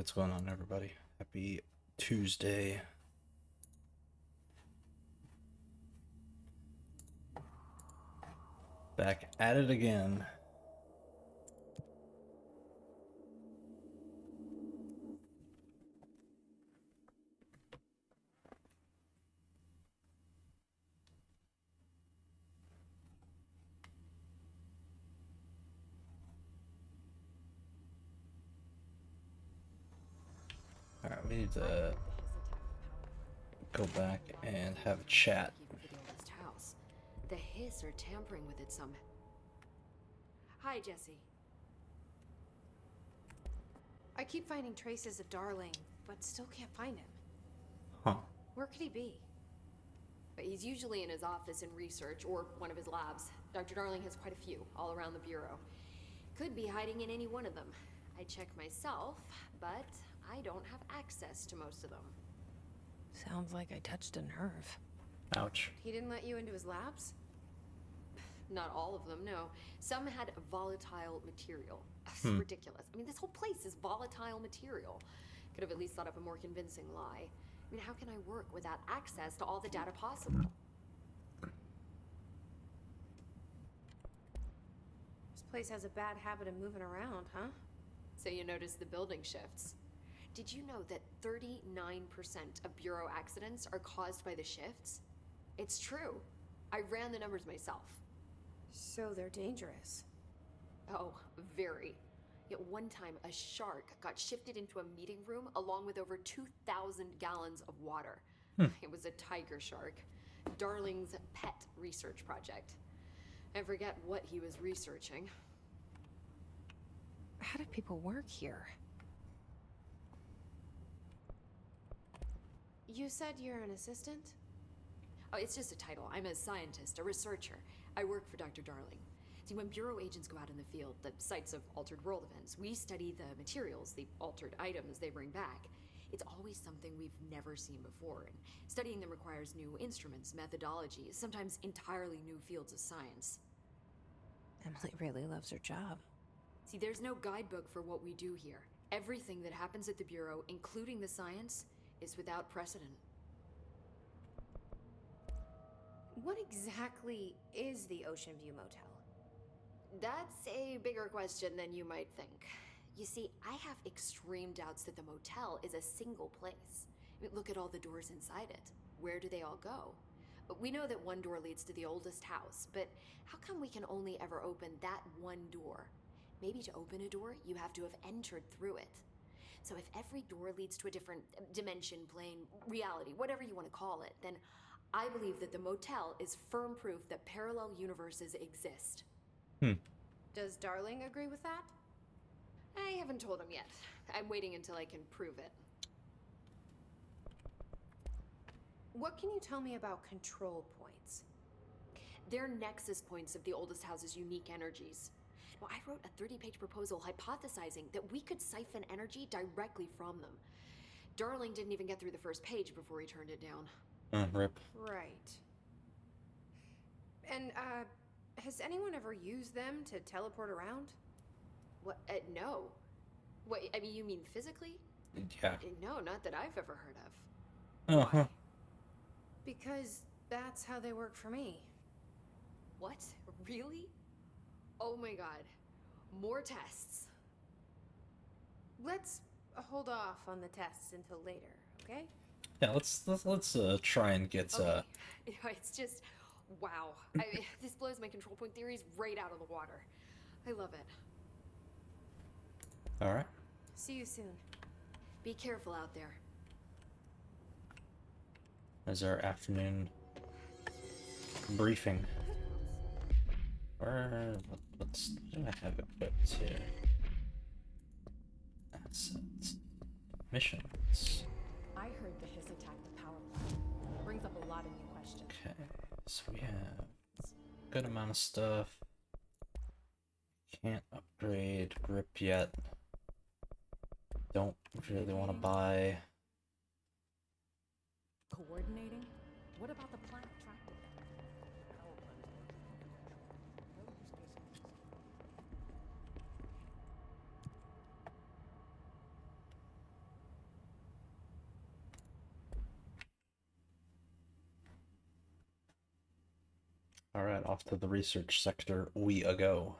what's going on, everybody? Happy Tuesday. Back at it again. Alright, we need to go back and have a chat. The Hiss are tampering with it some. Hi, Jesse. I keep finding traces of Darling, but still can't find him. Huh. Where could he be? But he's usually in his office in research or one of his labs. Dr. Darling has quite a few all around the Bureau. Could be hiding in any one of them. I check myself, but I don't have access to most of them. Sounds like I touched a nerve. Ouch. He didn't let you into his labs? Not all of them, no. Some had volatile material. Ridiculous. I mean, this whole place is volatile material. Could have at least thought up a more convincing lie. I mean, how can I work without access to all the data possible? This place has a bad habit of moving around, huh? So you notice the building shifts. Did you know that 39% of Bureau accidents are caused by the shifts? It's true. I ran the numbers myself. So they're dangerous. Oh, very. Yet one time, a shark got shifted into a meeting room along with over 2,000 gallons of water. It was a tiger shark. Darling's pet research project. I forget what he was researching. How do people work here? You said you're an assistant? Oh, it's just a title. I'm a scientist, a researcher. I work for Dr. Darling. See, when Bureau agents go out in the field, the sites of altered world events, we study the materials, the altered items they bring back. It's always something we've never seen before, and studying them requires new instruments, methodologies, sometimes entirely new fields of science. Emily really loves her job. See, there's no guidebook for what we do here. Everything that happens at the Bureau, including the science, is without precedent. What exactly is the Ocean View Motel? That's a bigger question than you might think. You see, I have extreme doubts that the motel is a single place. I mean, look at all the doors inside it. Where do they all go? We know that one door leads to the oldest house, but how come we can only ever open that one door? Maybe to open a door, you have to have entered through it. So if every door leads to a different dimension, plane, reality, whatever you want to call it, then I believe that the motel is firm proof that parallel universes exist. Does Darling agree with that? I haven't told him yet. I'm waiting until I can prove it. What can you tell me about control points? They're nexus points of the oldest house's unique energies. Well, I wrote a 30-page proposal hypothesizing that we could siphon energy directly from them. Darling didn't even get through the first page before he turned it down. Rip. Right. And, has anyone ever used them to teleport around? What? No. What, I mean, you mean physically? Yeah. No, not that I've ever heard of. Uh-huh. Because that's how they work for me. What? Really? Oh my god. More tests. Let's hold off on the tests until later, okay? Yeah, let's try and get Okay. It's just, wow. This blows my control point theories right out of the water. I love it. Alright. See you soon. Be careful out there. As our afternoon briefing. Or what do I have equipped here? Assets. Missions. I heard the Hiss attack the power plant. Brings up a lot of new questions. Okay, so we have a good amount of stuff. Can't upgrade grip yet. Don't really want to buy. Coordinating? What about the plant attracted them? Power plant is no use case. Alright, off to the research sector we go.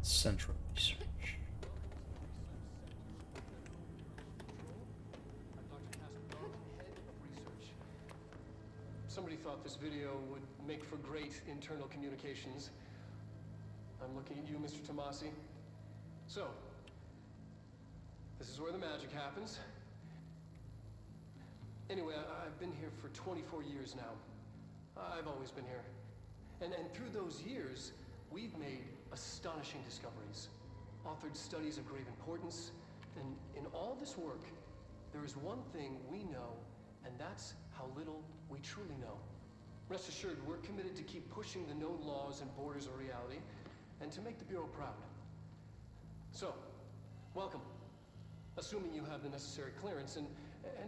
Central research. Somebody thought this video would make for great internal communications. I'm looking at you, Mr. Tomasi. So, this is where the magic happens. Anyway, I've been here for 24 years now. I've always been here. And through those years, we've made astonishing discoveries, authored studies of grave importance, and in all this work, there is one thing we know, and that's how little we truly know. Rest assured, we're committed to keep pushing the known laws and borders of reality, and to make the Bureau proud. So, welcome. Assuming you have the necessary clearance, and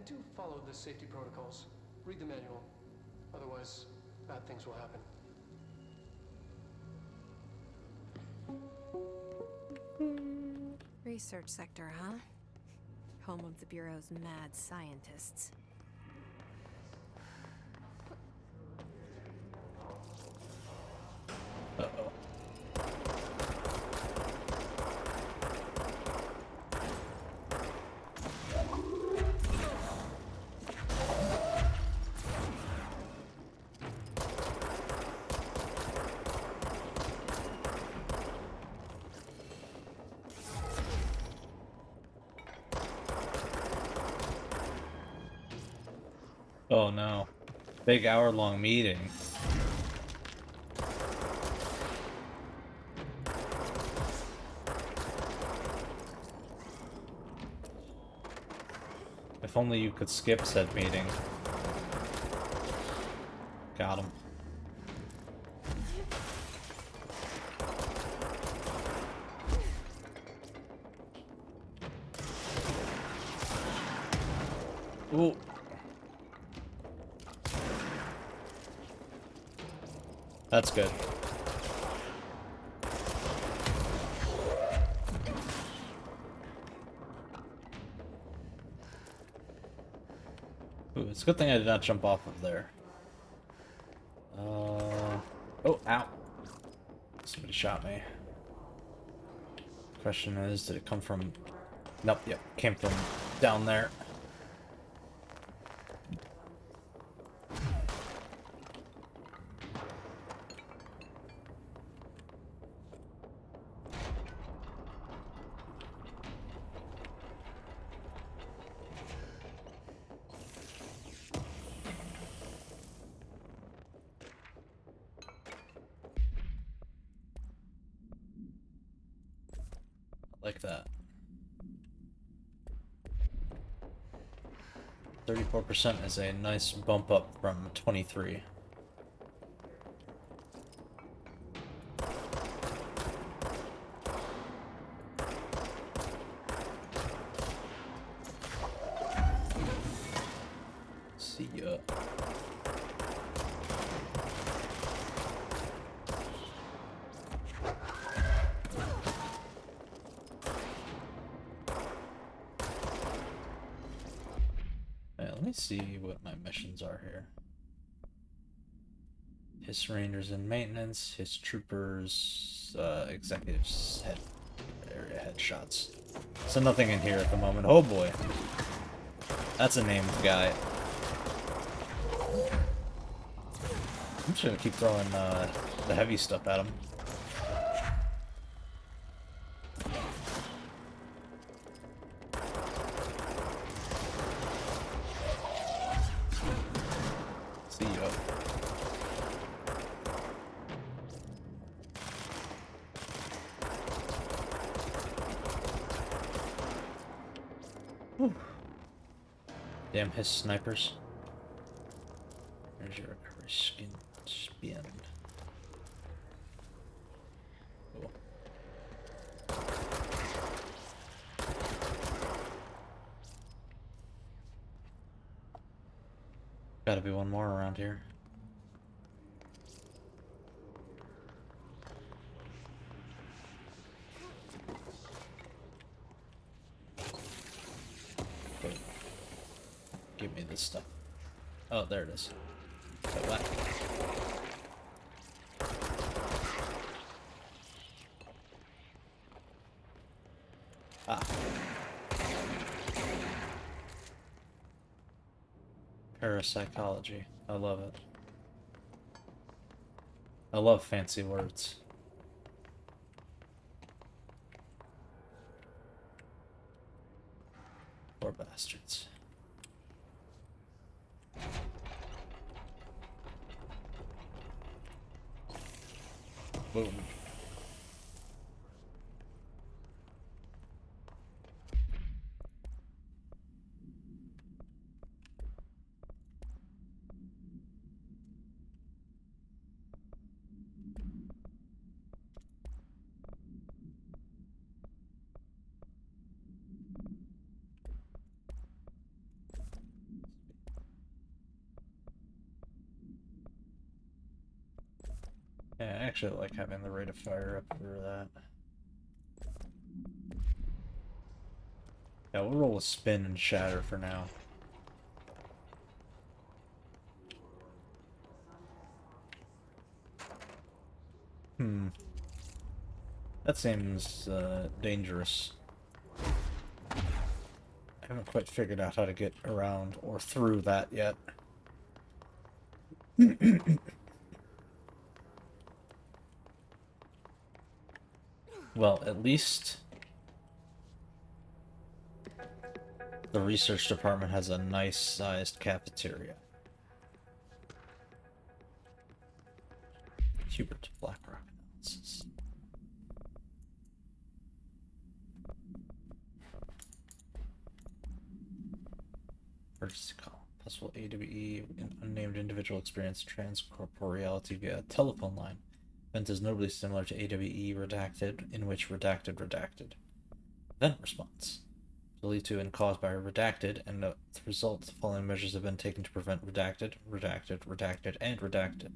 do follow the safety protocols. Read the manual. Otherwise, bad things will happen. Research sector, huh? Home of the Bureau's mad scientists. Uh-oh. Oh no. Big hour-long meeting. If only you could skip said meeting. Got him. Ooh. That's good. Ooh, it's a good thing I did not jump off of there. Oh, ow. Somebody shot me. Question is, did it come from... Nope, yep, came from down there. Like that. 34% is a nice bump up from 23. See ya. Let me see what my missions are here. His rangers in maintenance, his troopers, executives head area headshots. So nothing in here at the moment. Oh boy. That's a named guy. I'm just gonna keep throwing the heavy stuff at him. See ya. Whew. Damn his snipers. There's your recovery skin spin. Cool. gotta be one more around here. Wait. Give me this stuff. Oh, there it is. Wait, what? Ah. Parapsychology. I love it. I love fancy words. Poor bastards. Boom. Yeah, I actually like having the rate of fire up for that. Yeah, we'll roll a spin and shatter for now. That seems dangerous. I haven't quite figured out how to get around or through that yet. Well, at least the research department has a nice-sized cafeteria. Hubert Blackrock analysis. Emergency call. Possible AWE, an unnamed individual experience transcorporeality via telephone line. Event is notably similar to AWE redacted, in which redacted. Event response. Believed to have been caused by redacted, and the result, the following measures have been taken to prevent redacted, and redacted.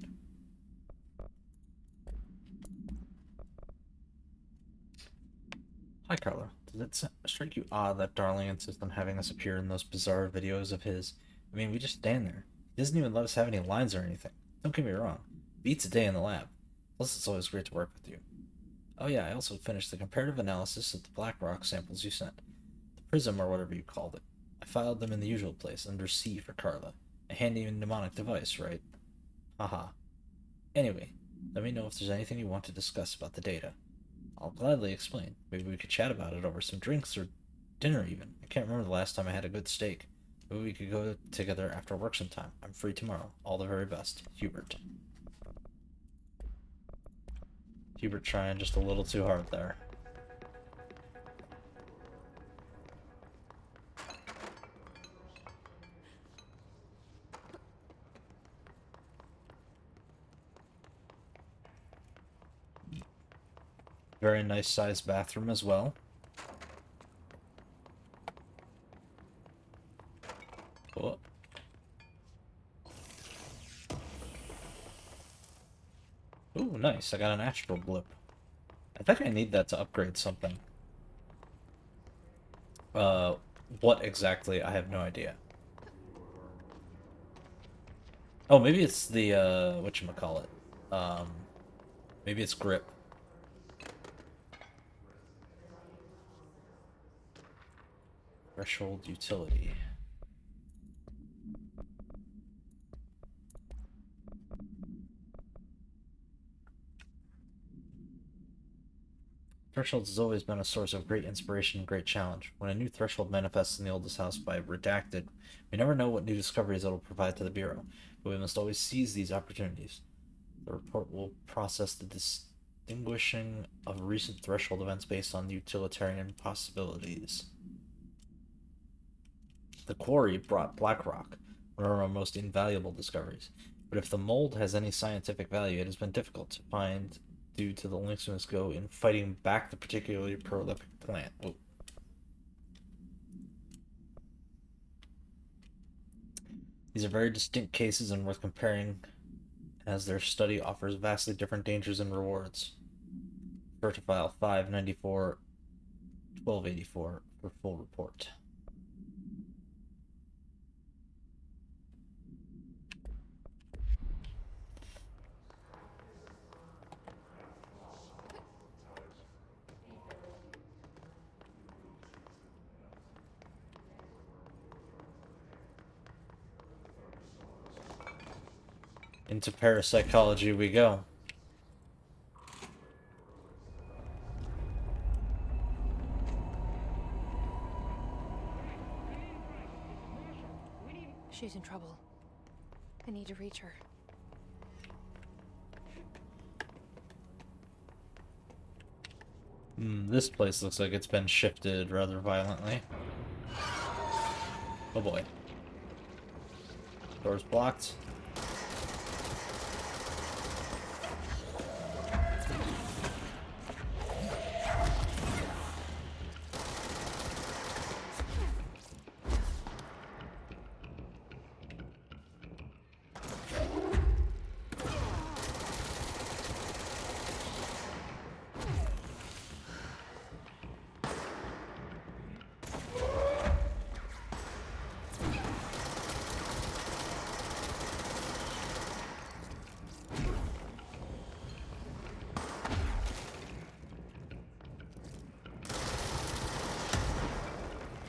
Hi, Carla. Does it strike you odd that Darling insists on having us appear in those bizarre videos of his? I mean, we just stand there. He doesn't even let us have any lines or anything. Don't get me wrong. Beats a day in the lab. Plus, it's always great to work with you. Oh yeah, I also finished the comparative analysis of the Blackrock samples you sent. The prism, or whatever you called it. I filed them in the usual place, under C for Carla. A handy mnemonic device, right? Haha. Anyway, let me know if there's anything you want to discuss about the data. I'll gladly explain. Maybe we could chat about it over some drinks or dinner even. I can't remember the last time I had a good steak. Maybe we could go together after work sometime. I'm free tomorrow. All the very best. Hubert. Hubert trying just a little too hard there. Very nice sized bathroom as well. Oh. Ooh, nice. I got an astral blip. I think I need that to upgrade something. What exactly? I have no idea. Oh, maybe it's the, whatchamacallit. Maybe it's grip. Threshold utility. Thresholds has always been a source of great inspiration and great challenge. When a new threshold manifests in the oldest house by redacted, we never know what new discoveries it will provide to the Bureau, but we must always seize these opportunities. The report will process the distinguishing of recent threshold events based on utilitarian possibilities. The quarry brought Blackrock, one of our most invaluable discoveries. But if the mold has any scientific value, it has been difficult to find due to the lengths we must go in fighting back the particularly prolific plant. Oh. These are very distinct cases and worth comparing, as their study offers vastly different dangers and rewards. Refer to file 594 1284 for full report. Into parapsychology we go. She's in trouble. I need to reach her. This place looks like it's been shifted rather violently. Oh boy. Door's blocked.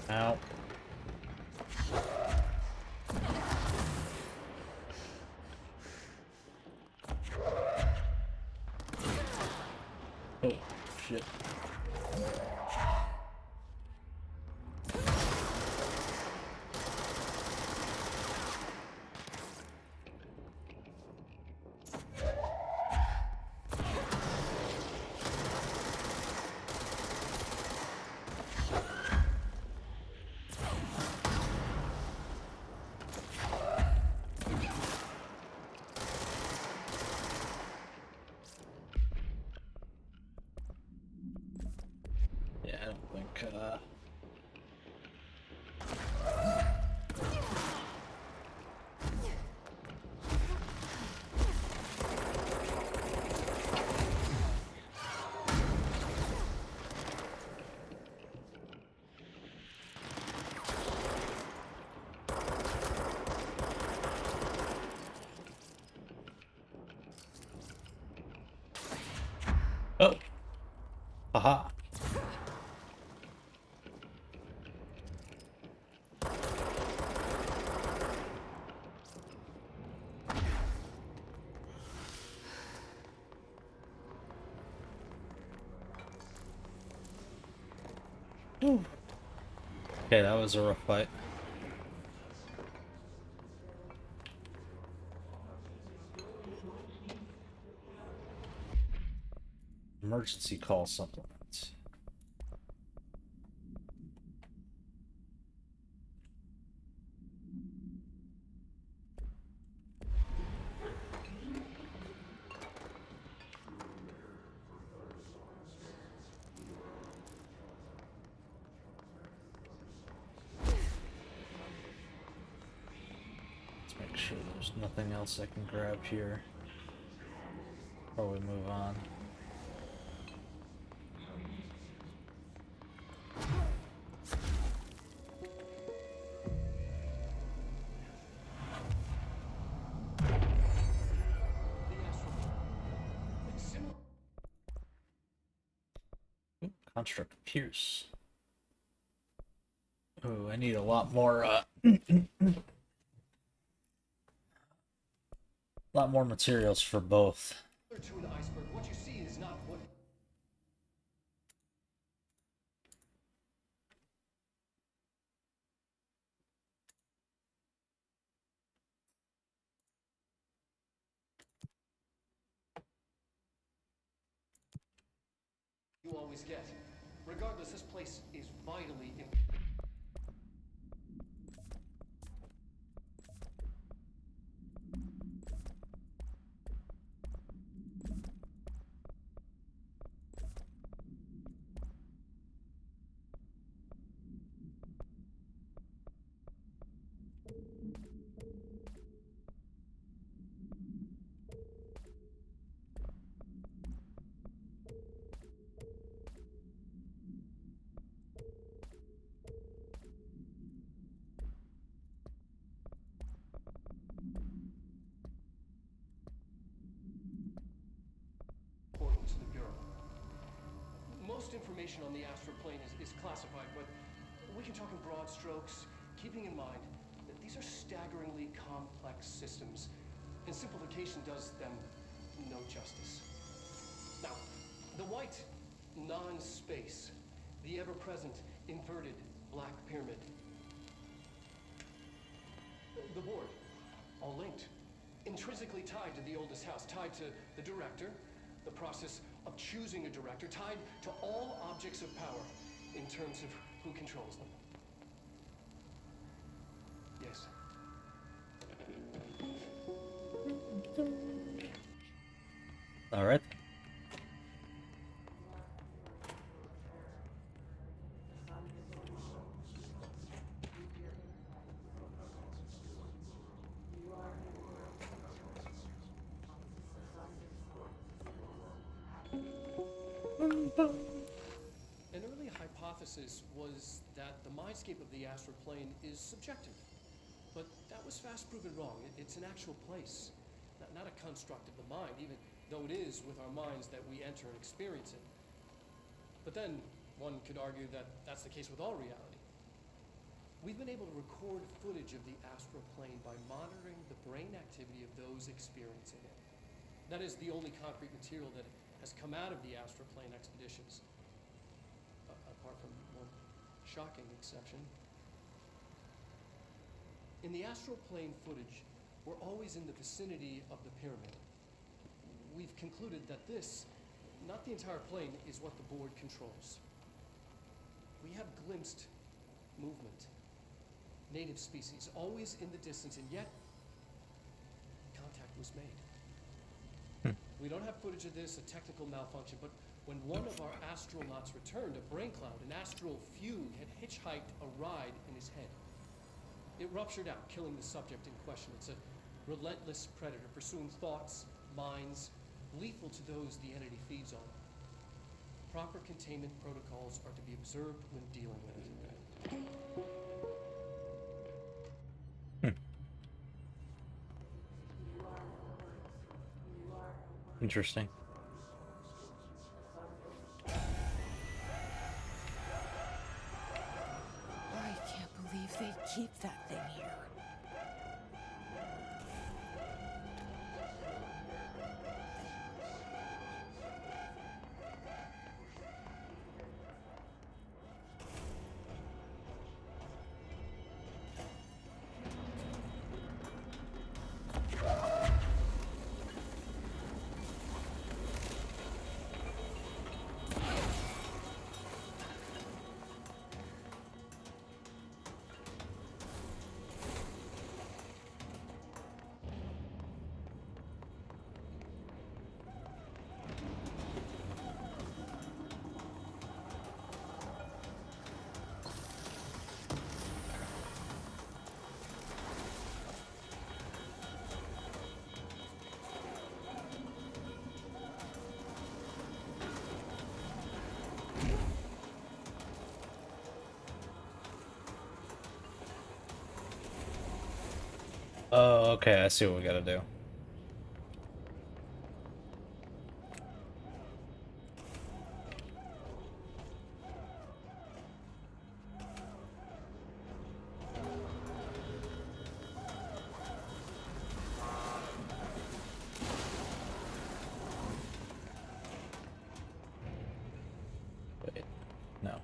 Ow. Oh, shit. Yeah, I don't think, Oh! Haha! Okay, that was a rough fight. Emergency call supplement. Let's make sure there's nothing else I can grab here before we move on. Construct Pierce. Oh, I need a lot more, lot more materials for both. To an iceberg. What you see is not what you always get. Regardless, this place is vitally important. information on the astral plane is classified, but we can talk in broad strokes, keeping in mind that these are staggeringly complex systems, and simplification does them no justice. Now, the white non-space, the ever-present inverted black pyramid. The board, all linked, intrinsically tied to the oldest house, tied to the director, the process of choosing a director, tied to all objects of power in terms of who controls them. Yes. All right. An early hypothesis was that the mindscape of the astral plane is subjective. But that was fast proven wrong. It's an actual place, not a construct of the mind, even though it is with our minds that we enter and experience it. But then one could argue that that's the case with all reality. We've been able to record footage of the astral plane by monitoring the brain activity of those experiencing it. That is the only concrete material that has come out of the astral plane expeditions, apart from one shocking exception. In the astral plane footage, we're always in the vicinity of the pyramid. We've concluded that this, not the entire plane, is what the board controls. We have glimpsed movement, native species, always in the distance, and yet contact was made. We don't have footage of this, a technical malfunction, but when one of our astronauts returned, a brain cloud, an astral fugue, had hitchhiked a ride in his head. It ruptured out, killing the subject in question. It's a relentless predator, pursuing thoughts, minds, lethal to those the entity feeds on. Proper containment protocols are to be observed when dealing with it. Interesting. I can't believe they keep that thing here. Oh, okay, I see what we gotta do. Wait, no.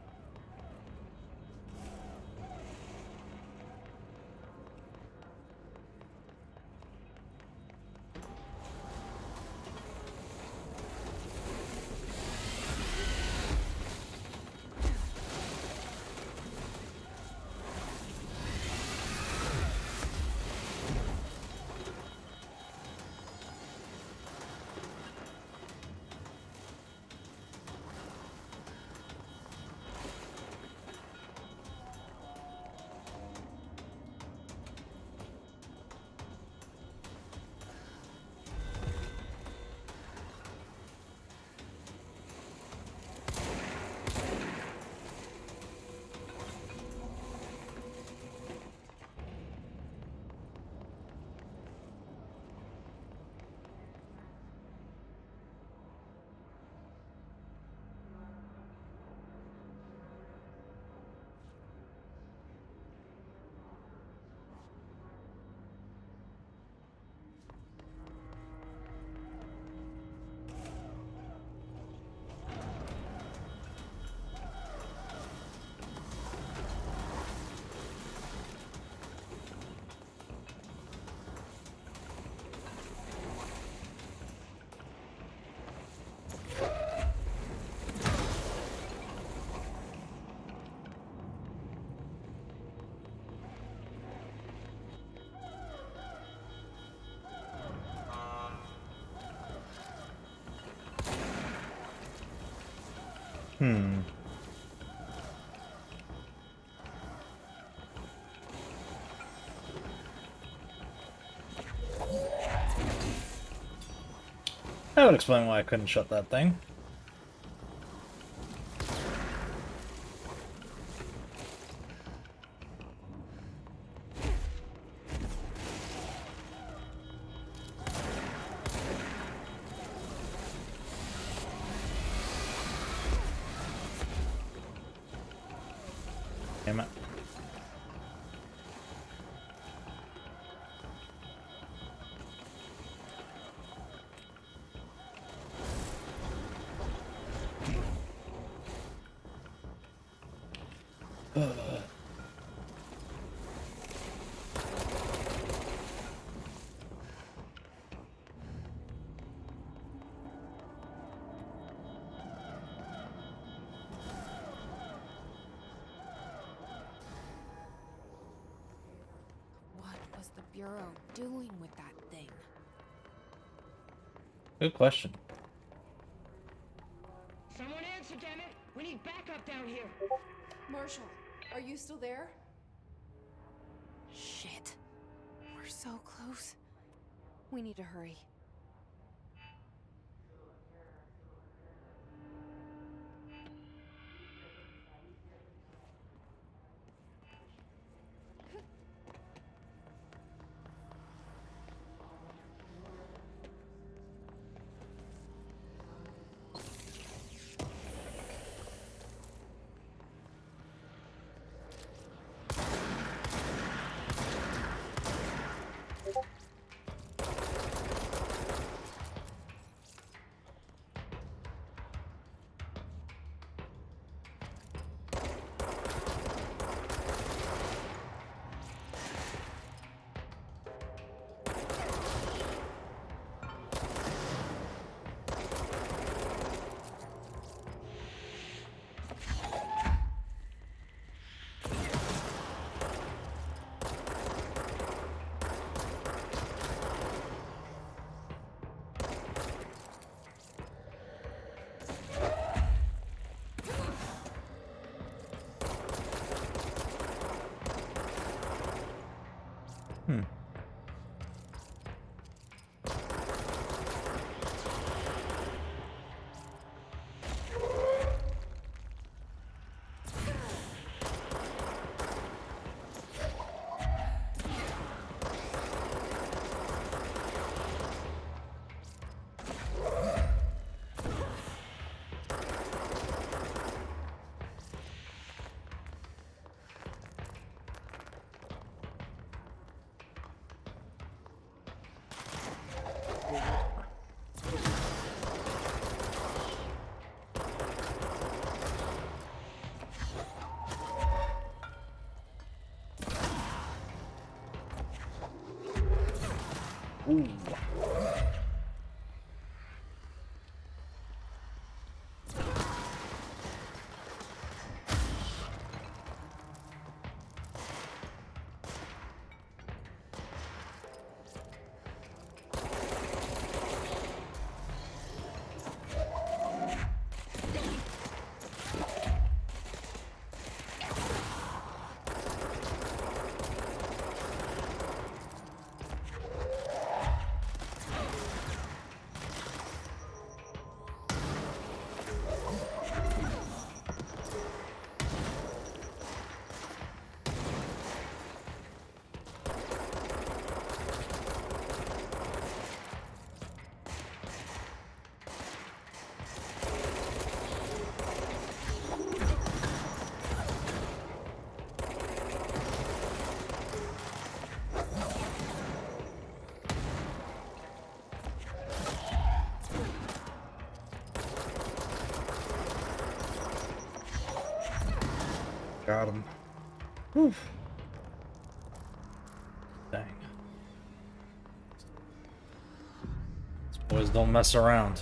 Hmm. That would explain why I couldn't shut that thing. Damn it. What was the Bureau doing with that thing? Good question. Someone answer, damn it! We need backup down here. Marshall, are you still there? Shit. We're so close. We need to hurry. Hmm. Ooh. Got him. Whew. Dang. These boys don't mess around. If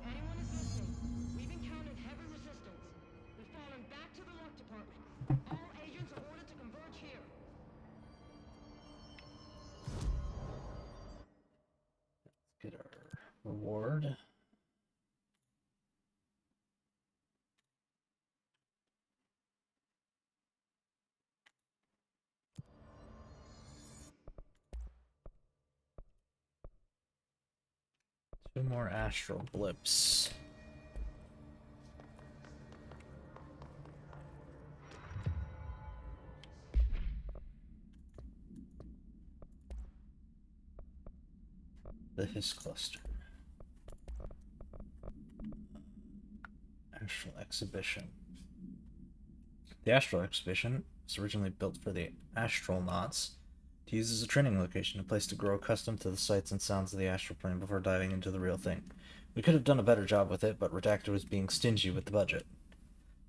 anyone is listening, we've encountered heavy resistance. We've fallen back to the luck department. All agents reward. Two more astral blips. The Hiss Cluster. Astral Exhibition. The Astral Exhibition was originally built for the astronauts to use as a training location, a place to grow accustomed to the sights and sounds of the astral plane before diving into the real thing. We could have done a better job with it, but Redacted was being stingy with the budget.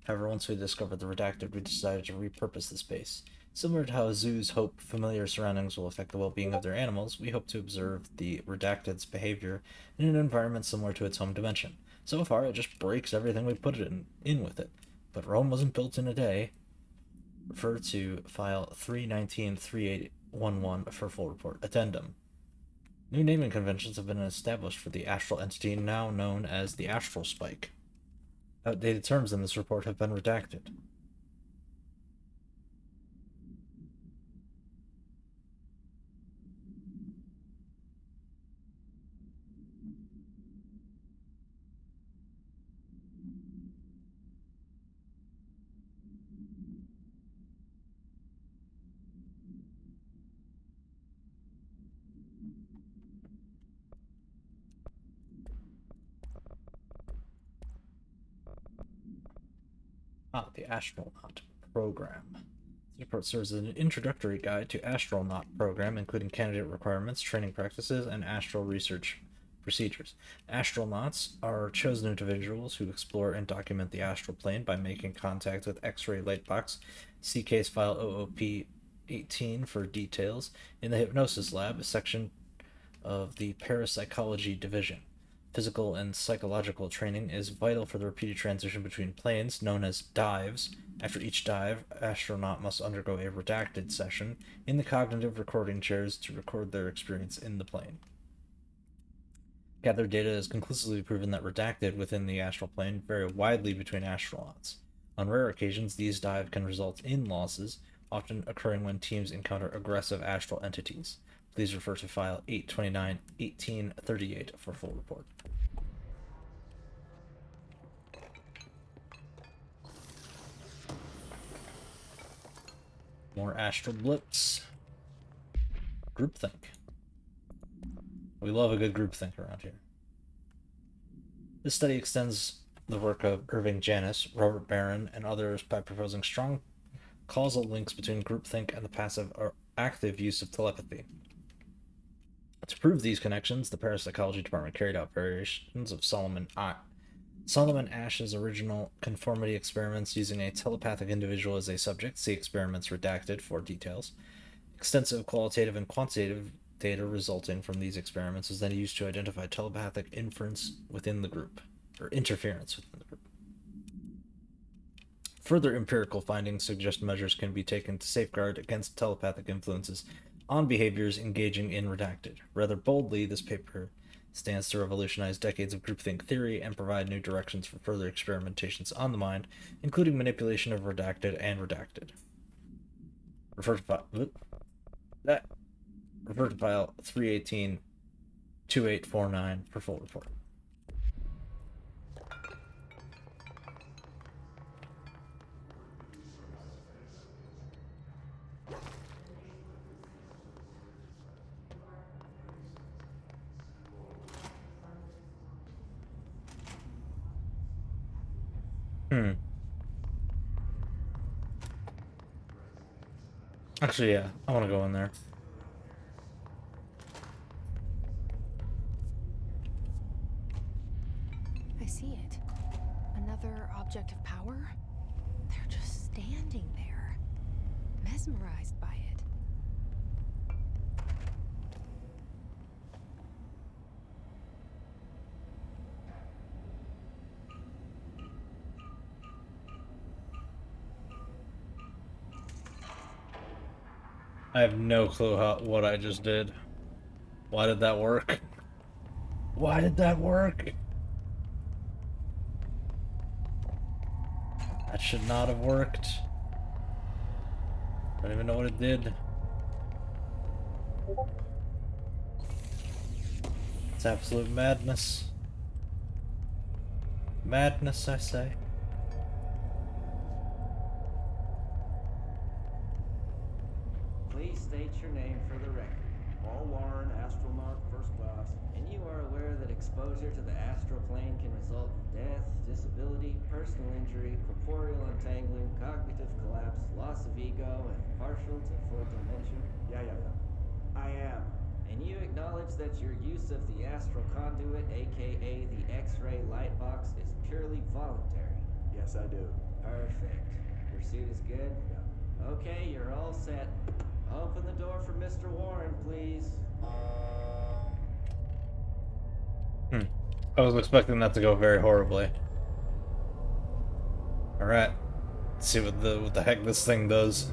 However, once we discovered the Redacted, we decided to repurpose the space. Similar to how zoos hope familiar surroundings will affect the well-being of their animals, we hope to observe the Redacted's behavior in an environment similar to its home dimension. So far, it just breaks everything we put in with it. But Rome wasn't built in a day. Refer to file 319-3811 for full report. Addendum. New naming conventions have been established for the astral entity now known as the Astral Spike. Outdated terms in this report have been redacted. The Astronaut Program. This report serves as an introductory guide to Astronaut Program, including candidate requirements, training practices, and astral research procedures. Astronauts are chosen individuals who explore and document the astral plane by making contact with X-ray Lightbox. See case file OOP-18 for details. In the Hypnosis Lab, a section of the Parapsychology Division. Physical and psychological training is vital for the repeated transition between planes, known as dives. After each dive, astronaut must undergo a redacted session in the cognitive recording chairs to record their experience in the plane. Gathered data has conclusively proven that redacted within the astral plane vary widely between astronauts. On rare occasions, these dives can result in losses, often occurring when teams encounter aggressive astral entities. Please refer to file 829-1838 for full report. More astral blips. Groupthink. We love a good groupthink around here. This study extends the work of Irving Janis, Robert Barron, and others by proposing strong causal links between groupthink and the passive or active use of telepathy. To prove these connections, the Parapsychology Department carried out variations of Solomon Asch's original conformity experiments using a telepathic individual as a subject. See experiments redacted for details. Extensive qualitative and quantitative data resulting from these experiments was then used to identify telepathic interference within the group. Further empirical findings suggest measures can be taken to safeguard against telepathic influences on behaviors engaging in redacted. Rather boldly, this paper stands to revolutionize decades of groupthink theory and provide new directions for further experimentations on the mind, including manipulation of redacted and redacted. Refer to file 318-2849 for full report. Actually, yeah, I want to go in there. I see it. Another object of power? They're just standing there, mesmerized by it. I have no clue what I just did. Why did that work? Why did that work? That should not have worked. I don't even know what it did. It's absolute madness. Madness, I say. Please state your name for the record. Paul Warren, astronaut, first class. And you are aware that exposure to the astral plane can result in death, disability, personal injury, corporeal untangling, cognitive collapse, loss of ego, and partial to full dementia? Yeah. I am. And you acknowledge that your use of the astral conduit, aka the X-ray light box, is purely voluntary? Yes, I do. Perfect. Your suit is good? Yeah. Okay, you're all set. Open the door for Mr. Warren, please. I was expecting that to go very horribly. Alright. Let's see what the heck this thing does.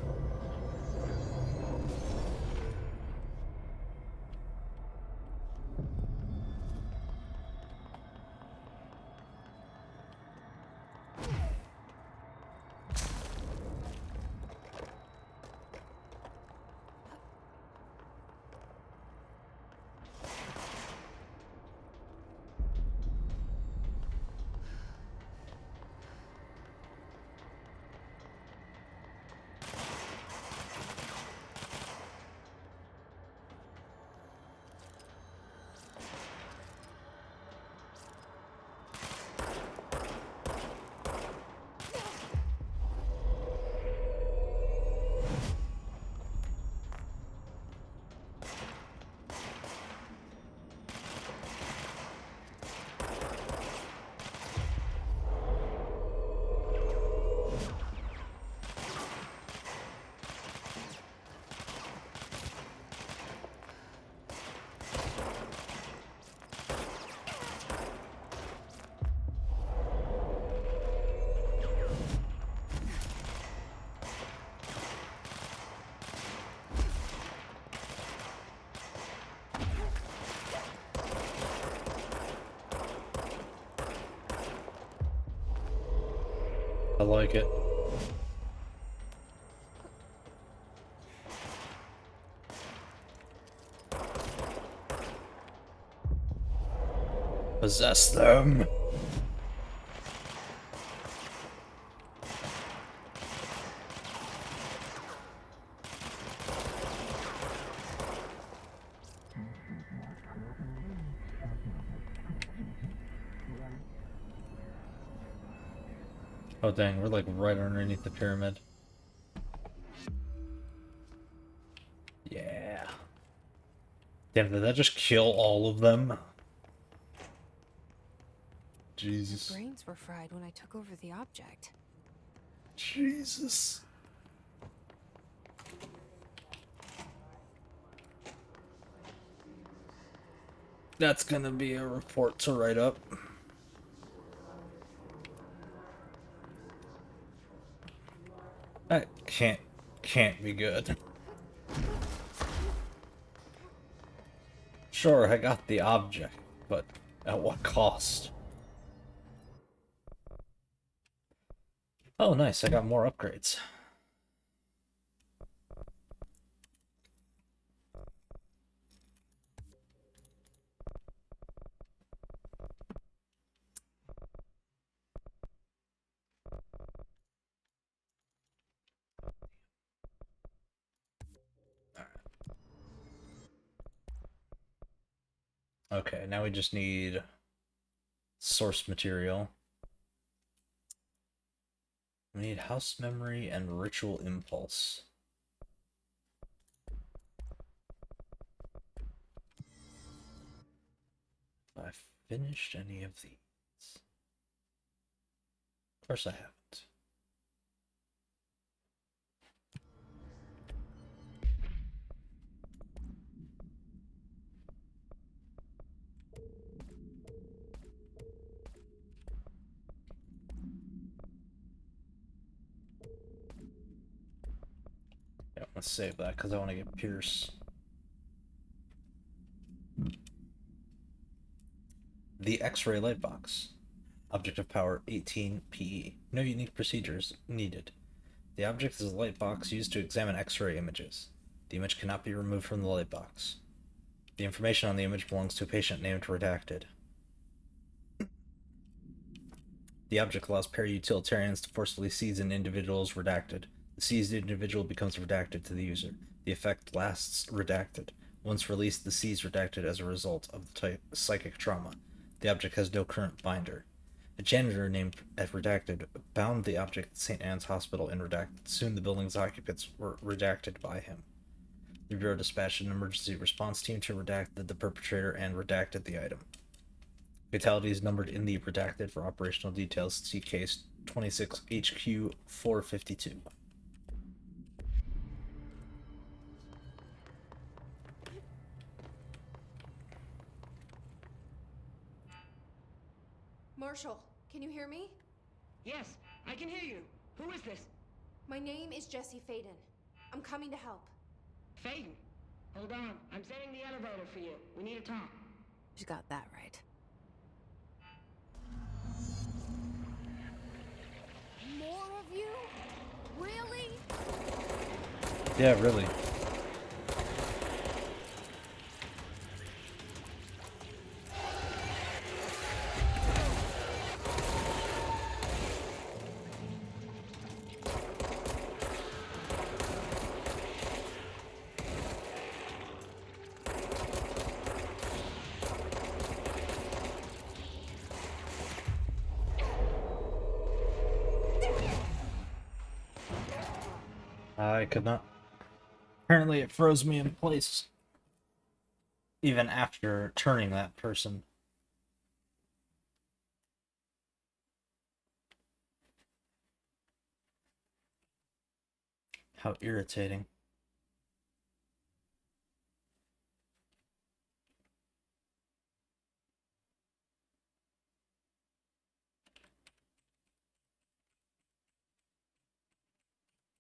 I like it. Possess them. Oh dang, we're like right underneath the pyramid. Yeah. Damn, did that just kill all of them? Jesus. Their brains were fried when I took over the object. Jesus. That's gonna be a report to write up. That can't be good. Sure, I got the object, but at what cost? Oh, nice, I got more upgrades. Okay, now we just need source material. We need house memory and ritual impulse. Have I finished any of these? Of course I haven't. Yeah, let's save that because I want to get Pierce. The X-ray light box. Object of power 18 PE. No unique procedures needed. The object is a light box used to examine X-ray images. The image cannot be removed from the light box. The information on the image belongs to a patient named Redacted. The object allows para-utilitarians to forcibly seize an individual as redacted. The seized individual becomes redacted to the user. The effect lasts redacted. Once released, the seized redacted as a result of the psychic trauma. The object has no current binder. A janitor named Redacted bound the object at St. Anne's Hospital in Redacted. Soon the building's occupants were redacted by him. The Bureau dispatched an emergency response team to redacted the perpetrator and redacted the item. Fatalities numbered in the redacted. For operational details, see case 26 HQ 452. Marshall, can you hear me? Yes, I can hear you. Who is this? My name is Jesse Faden. I'm coming to help. Faden. Hold on. I'm setting the elevator for you. We need to talk. You got that right. More of you? Really? Yeah, really. I could not. Apparently it froze me in place. Even after turning that person. How irritating.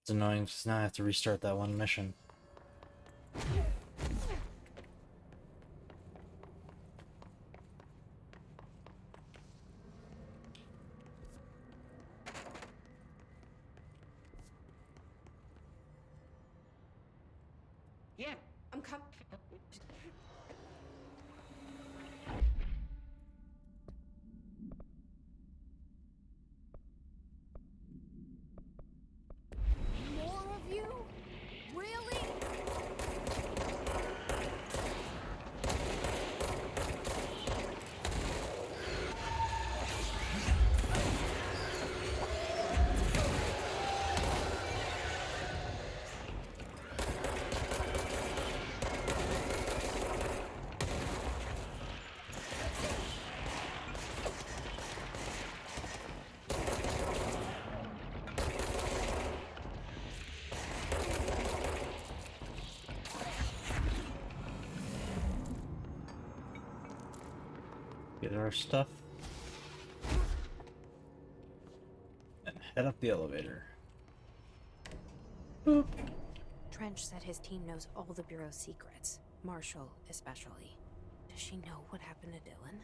It's annoying because now I have to restart that one mission. Yeah. I'm coming. More of you? Really? Get our stuff. And head up the elevator. Boop. Trench said his team knows all the Bureau's secrets. Marshall, especially. Does she know what happened to Dylan?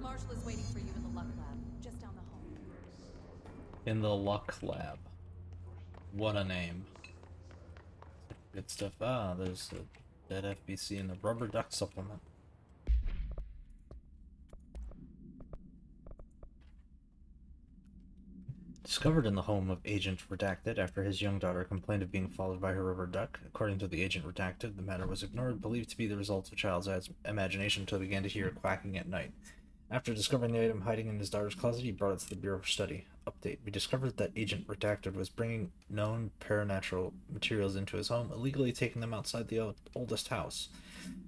Marshall is waiting for you in the Luck Lab, just down the hall. In the Luck Lab. What a name. Good stuff. Ah, there's a dead FBC and the rubber duck supplement. Discovered in the home of Agent Redacted after his young daughter complained of being followed by her rubber duck. According to the Agent Redacted, the matter was ignored, believed to be the result of a child's imagination until he began to hear quacking at night. After discovering the item hiding in his daughter's closet, he brought it to the Bureau for study. Update. We discovered that Agent Redacted was bringing known paranatural materials into his home, illegally taking them outside the oldest house.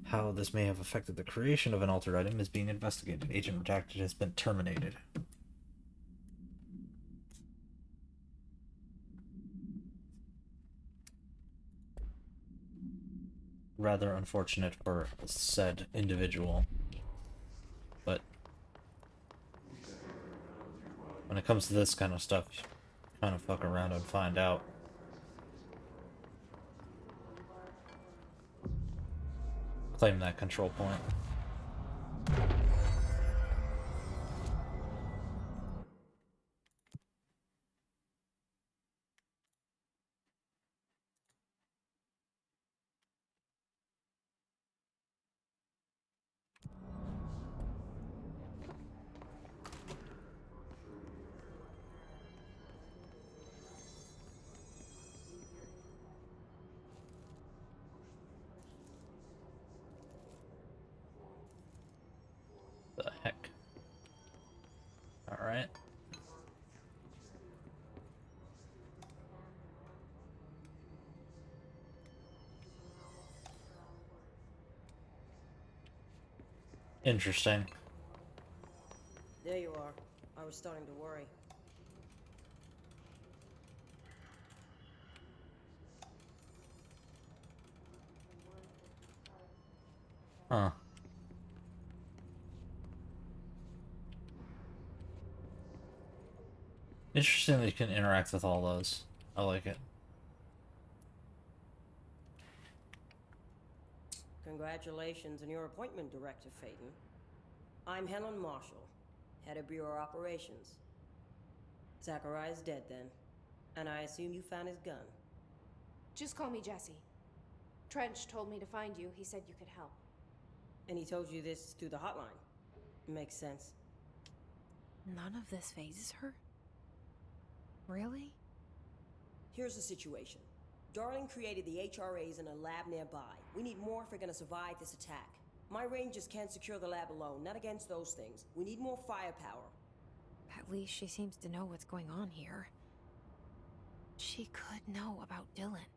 How this may have affected the creation of an altered item is being investigated. Agent Redacted has been terminated. Rather unfortunate for said individual. But when it comes to this kind of stuff, you kind of fuck around and find out. Claim that control point. The heck? All right. Interesting. There you are. I was starting to worry. Huh. Interesting that you can interact with all those. I like it. Congratulations on your appointment, Director Phaeton. I'm Helen Marshall, head of Bureau Operations. Zachariah's dead then, and I assume you found his gun. Just call me Jesse. Trench told me to find you. He said you could help. And he told you this through the hotline. Makes sense. None of this phases her? Really? Here's the situation. Darling created the HRAs in a lab nearby. We need more if we're gonna survive this attack. My Rangers can't secure the lab alone, not against those things. We need more firepower. At least she seems to know what's going on here. She could know about Dylan.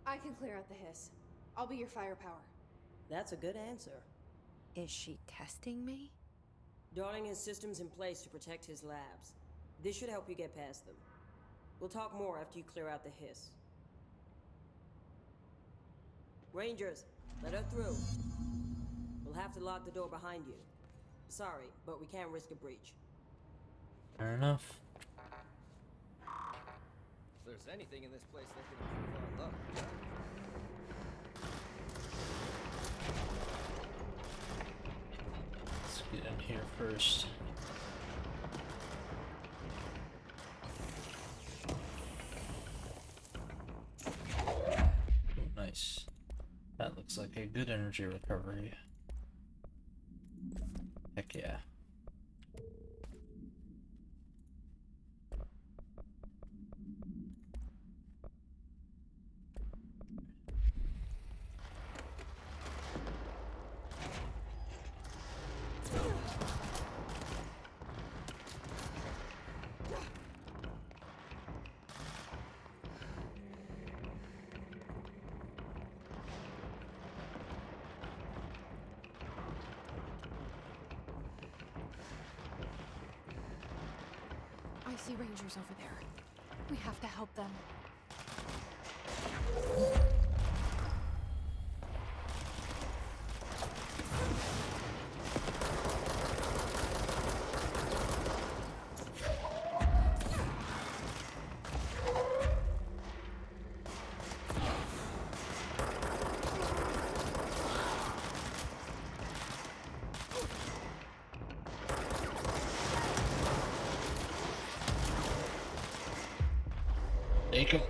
I can clear out the hiss. I'll be your firepower. That's a good answer. Is she testing me? Darling has systems in place to protect his labs. This should help you get past them. We'll talk more after you clear out the hiss. Rangers, let her through. We'll have to lock the door behind you. Sorry, but we can't risk a breach. Fair enough. If there's anything in this place that can improve our luck, yeah? Let's get in here first. Oh, nice. That looks like a good energy recovery. Heck yeah. I see Rangers over there. We have to help them. Take him.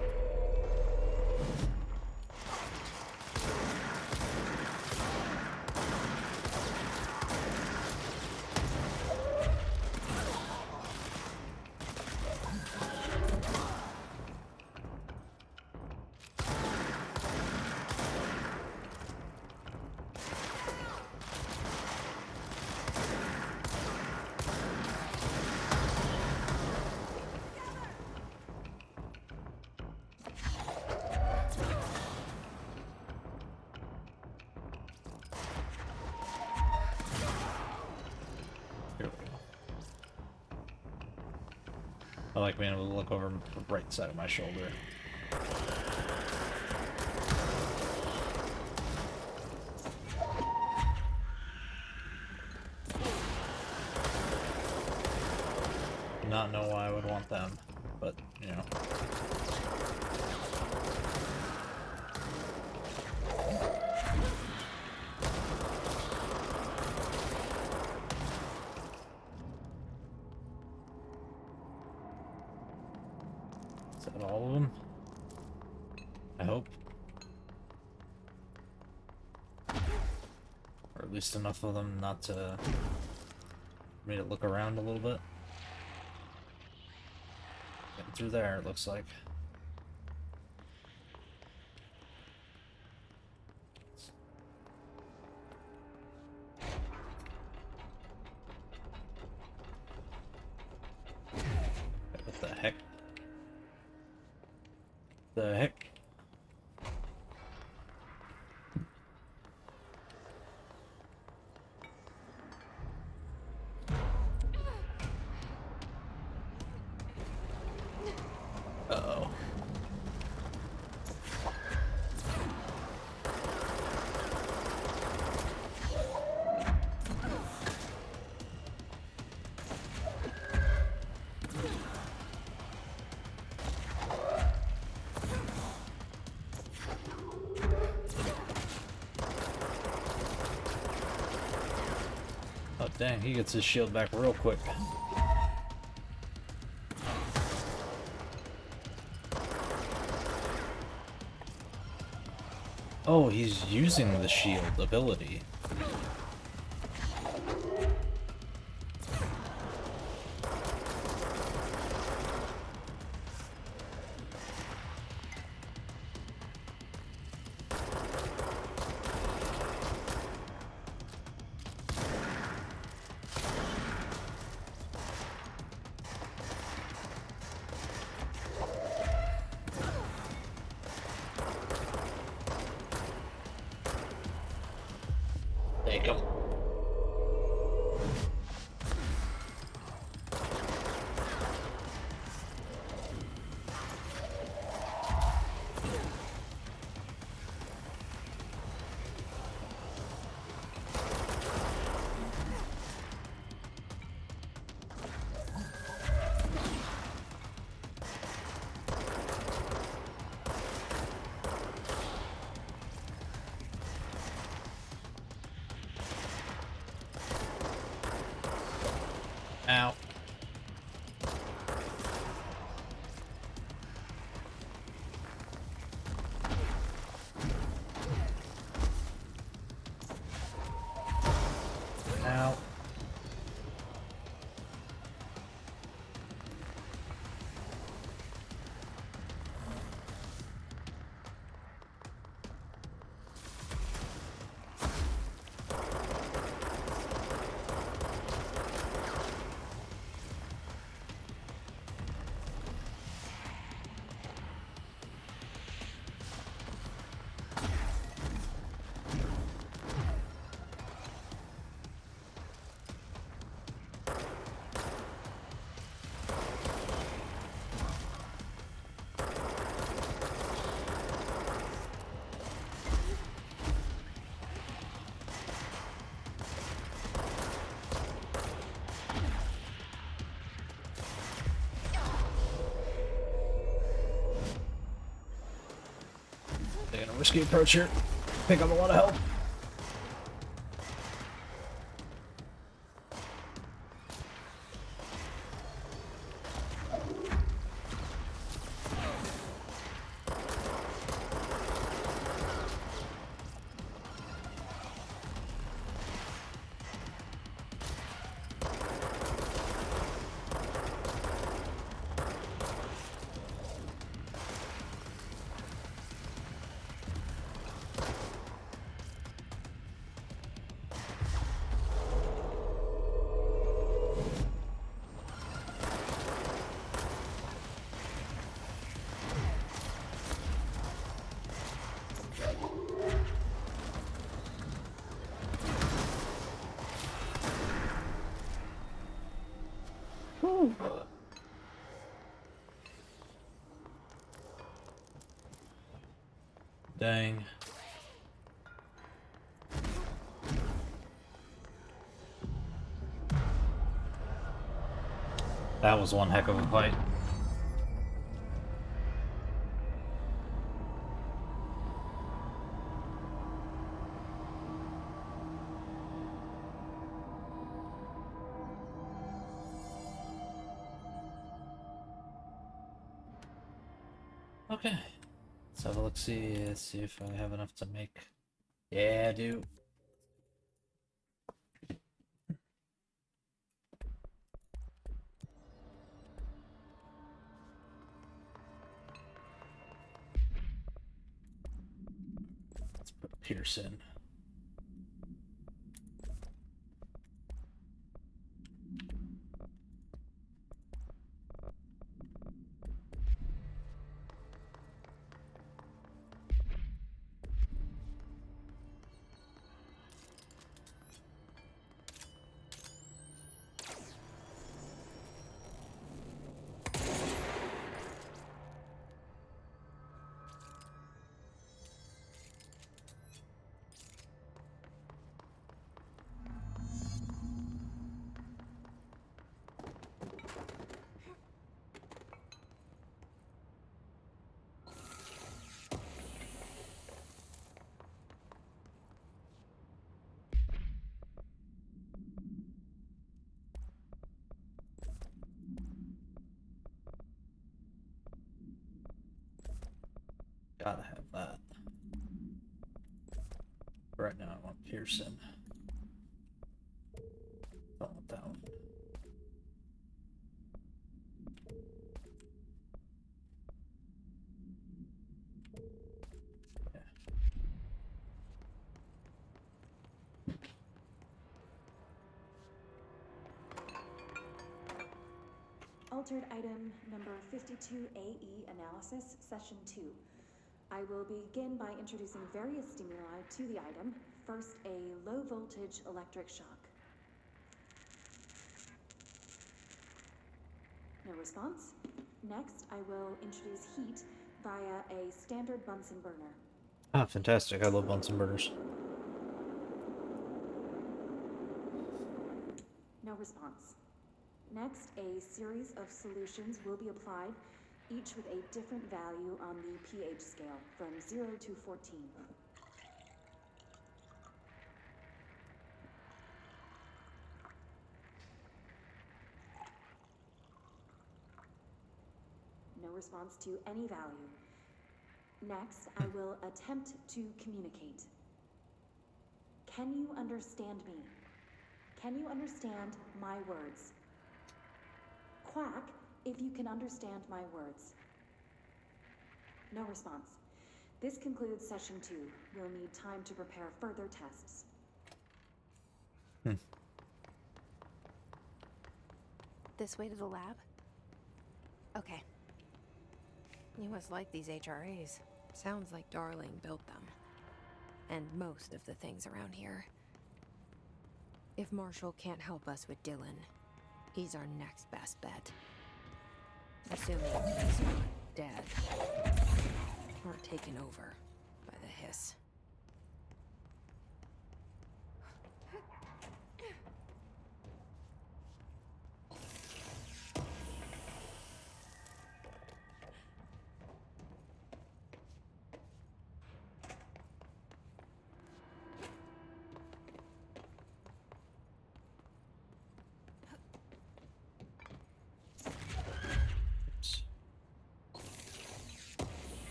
I like being able to look over the right side of my shoulder. Not know why I would want them, but you know. Is that all of them? I hope. Or at least enough of them not to... for me to look around a little bit. Getting through there, it looks like. What the heck? The heck? Uh-oh. Oh dang, he gets his shield back real quick. Oh, he's using the shield ability. There you go. Ow. Ow. Taking a risky approach here. Pick up a lot of help. Dang. That was one heck of a fight. Okay. Let's have a look, see if I have enough to make. Yeah, I do. Let's put Pearson. Gotta have that. Right now I want Pearson. Don't want that one. Yeah. Altered item number 52AE analysis, session 2. I will begin by introducing various stimuli to the item. First, a low voltage electric shock. No response. Next, I will introduce heat via a standard Bunsen burner. Ah, fantastic. I love Bunsen burners. No response. Next, a series of solutions will be applied, each with a different value on the pH scale, from 0 to 14. No response to any value. Next, I will attempt to communicate. Can you understand me? Can you understand my words? Quack if you can understand my words. No response. This concludes session 2. We'll need time to prepare further tests. This way to the lab? Okay. You must like these HRAs. Sounds like Darling built them. And most of the things around here. If Marshall can't help us with Dylan, he's our next best bet. Assuming he's not dead. Or taken over by the hiss.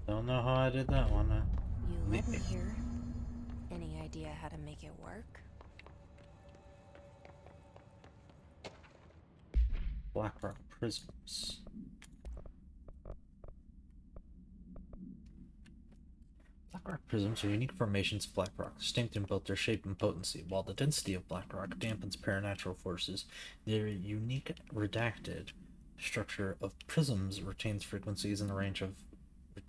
Don't know how I did that one. You led me here. Any idea how to make it work? Blackrock prisms. Blackrock prisms are unique formations of Blackrock, distinct in both their shape and potency. While the density of Blackrock dampens paranatural forces, their unique redacted structure of prisms retains frequencies in the range of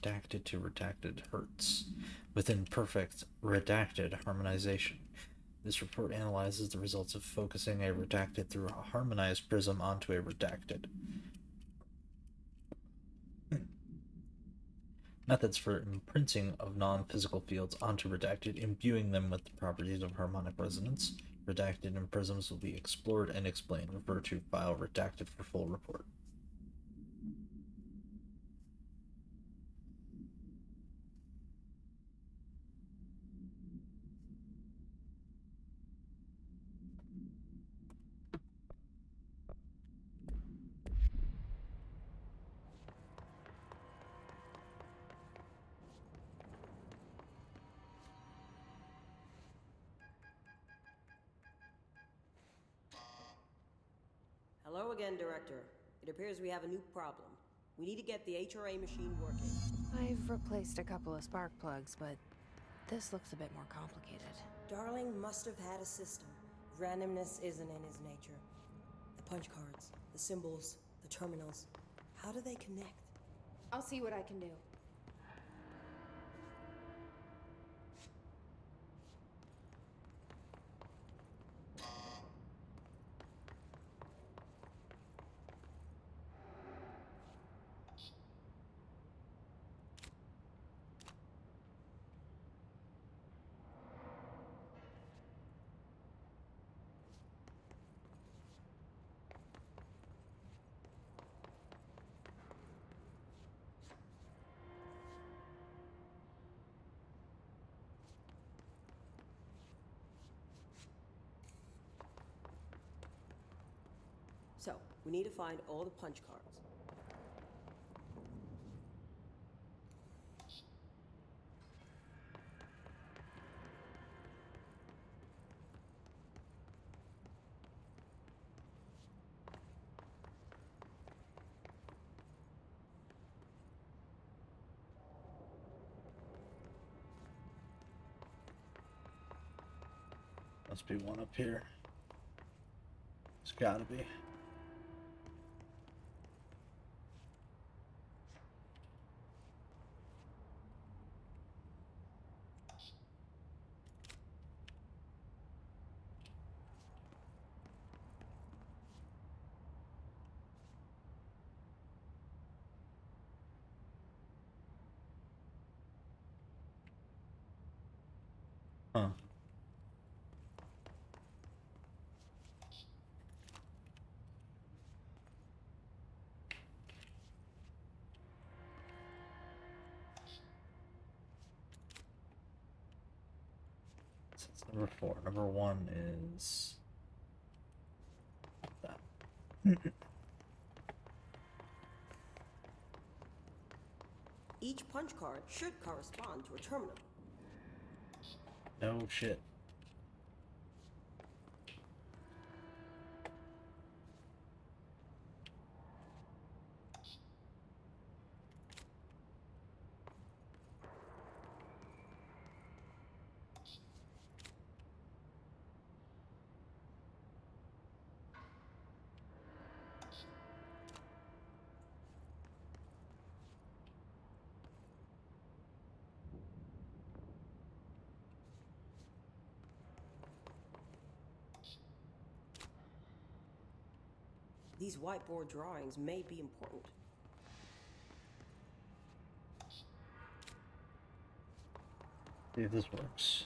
redacted to redacted hertz, within perfect redacted harmonization. This report analyzes the results of focusing a redacted through a harmonized prism onto a redacted. Methods for imprinting of non-physical fields onto redacted, imbuing them with the properties of harmonic resonance. Redacted and prisms will be explored and explained. Refer to file redacted for full report. Hello again, Director. It appears we have a new problem. We need to get the HRA machine working. I've replaced a couple of spark plugs, but this looks a bit more complicated. Darling must have had a system. Randomness isn't in his nature. The punch cards, the symbols, the terminals. How do they connect? I'll see what I can do. So, we need to find all the punch cards. Must be one up here. It's gotta be. Huh. So it's number 4. Number 1 is that. Each punch card should correspond to a terminal. No shit. These whiteboard drawings may be important. See if this works.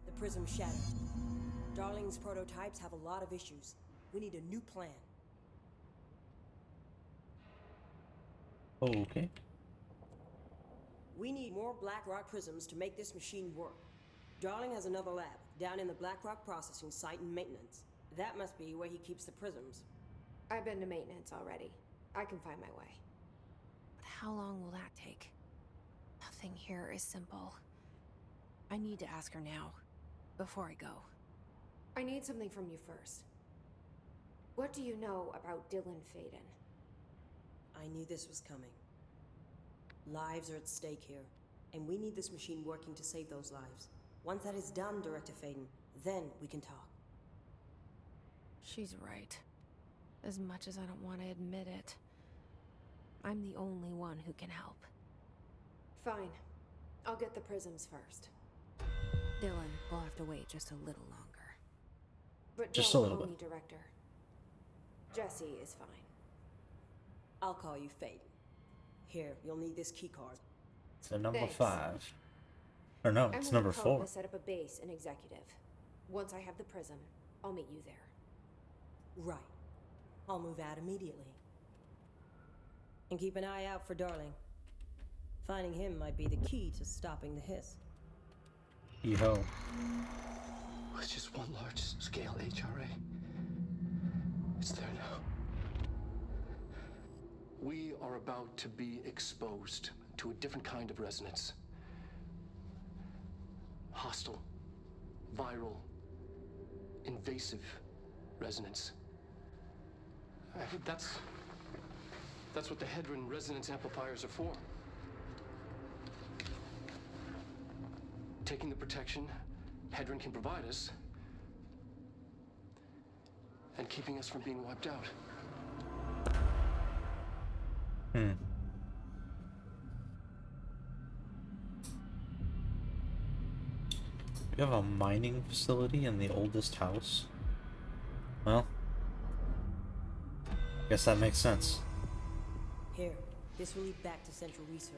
The prism shattered. Darling's prototypes have a lot of issues. We need a new plan. Okay. We need more Blackrock prisms to make this machine work. Darling has another lab, down in the Blackrock processing site in maintenance. That must be where he keeps the prisms. I've been to maintenance already. I can find my way. But how long will that take? Nothing here is simple. I need to ask her now, before I go. I need something from you first. What do you know about Dylan Faden? I knew this was coming. Lives are at stake here. And we need this machine working to save those lives. Once that is done, Director Faden, then we can talk. She's right. As much as I don't want to admit it, I'm the only one who can help. Fine. I'll get the prisms first. Dylan will have to wait just a little longer. But Just don't a little call bit. me Director. Jesse is fine. I'll call you Faden. Here, you'll need this keycard. So number Thanks. 5. Or no, I'm it's gonna number call 4. to set up a base in Executive. Once I have the prism, I'll meet you there. Right. I'll move out immediately. And keep an eye out for Darling. Finding him might be the key to stopping the hiss. Yo. It's just one large-scale HRA. It's there now. We are about to be exposed to a different kind of resonance. Hostile, viral, invasive resonance. That's what the Hedron resonance amplifiers are for. Taking the protection Hedron can provide us, and keeping us from being wiped out. You have a mining facility in the oldest house? Well, guess that makes sense. Here, this will lead back to Central Research.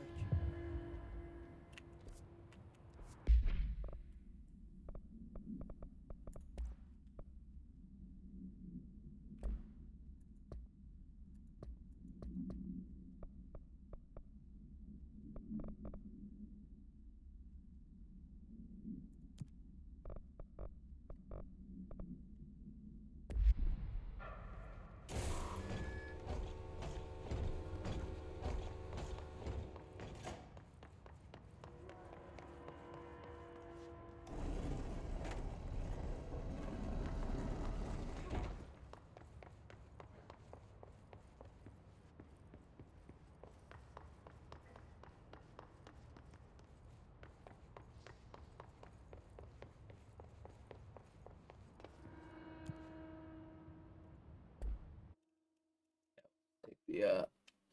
Yeah.